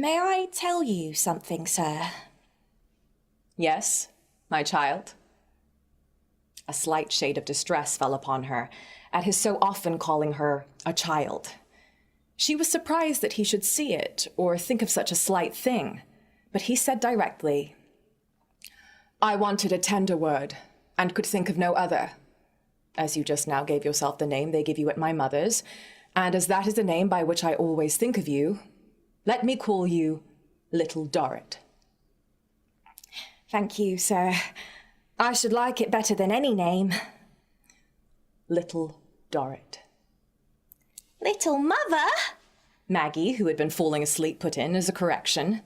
May I tell you something, sir? Yes, my child. A slight shade of distress fell upon her at his so often calling her a child. She was surprised that he should see it or think of such a slight thing, but he said directly, I wanted a tender word, and could think of no other. As you just now gave yourself the name they give you at my mother's, and as that is the name by which I always think of you, let me call you Little Dorrit. Thank you, sir. I should like it better than any name. Little Dorrit. Little mother? Maggie, who had been falling asleep, put in as a correction.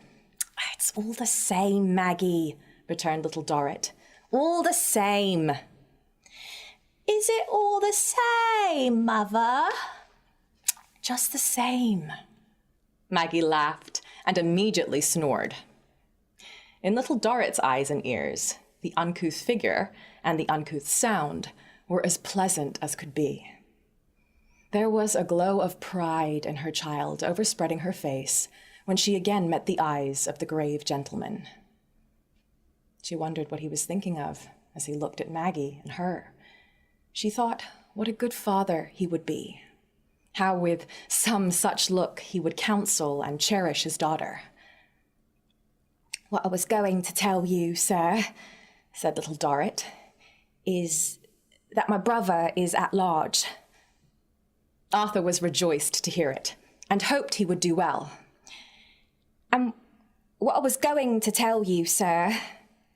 It's all the same, Maggie, returned Little Dorrit. All the same. Is it all the same, mother? Just the same. Maggie laughed and immediately snored. In Little Dorrit's eyes and ears, the uncouth figure and the uncouth sound were as pleasant as could be. There was a glow of pride in her child overspreading her face when she again met the eyes of the grave gentleman. She wondered what he was thinking of as he looked at Maggie and her. She thought what a good father he would be, how with some such look he would counsel and cherish his daughter. What I was going to tell you, sir, said Little Dorrit, is that my brother is at large. Arthur was rejoiced to hear it, and hoped he would do well. And what I was going to tell you, sir,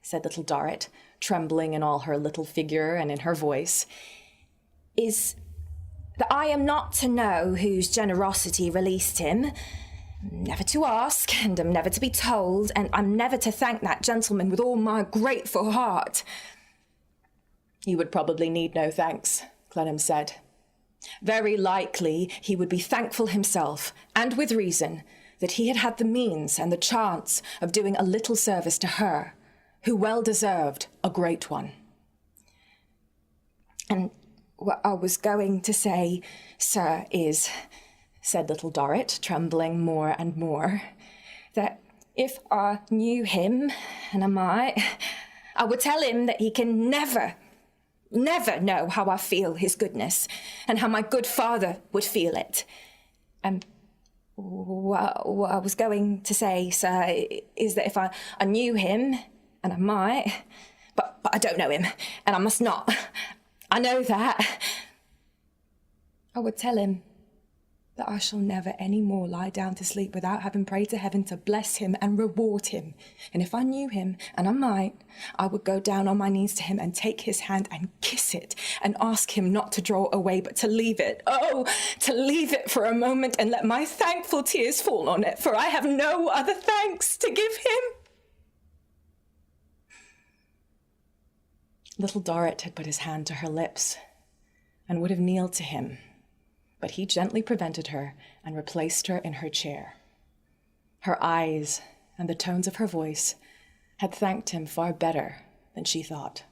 said Little Dorrit, trembling in all her little figure and in her voice, is that I am not to know whose generosity released him, never to ask, and am never to be told, and I'm never to thank that gentleman with all my grateful heart. You would probably need no thanks, Clennam said. Very likely he would be thankful himself, and with reason, that he had had the means and the chance of doing a little service to her, who well deserved a great one. And what I was going to say, sir, is, said Little Dorrit, trembling more and more, that if I knew him, and I might, I would tell him that he can never know how I feel his goodness, and how my good father would feel it. And what I was going to say, sir, is that if I knew him, and I might, but I don't know him, and I must not, I know that, I would tell him that I shall never any more lie down to sleep without having prayed to heaven to bless him and reward him. And if I knew him, and I might, I would go down on my knees to him and take his hand and kiss it and ask him not to draw away, but to leave it. Oh, to leave it for a moment and let my thankful tears fall on it, for I have no other thanks to give him. Little Dorrit had put his hand to her lips and would have kneeled to him, but he gently prevented her and replaced her in her chair. Her eyes and the tones of her voice had thanked him far better than she thought.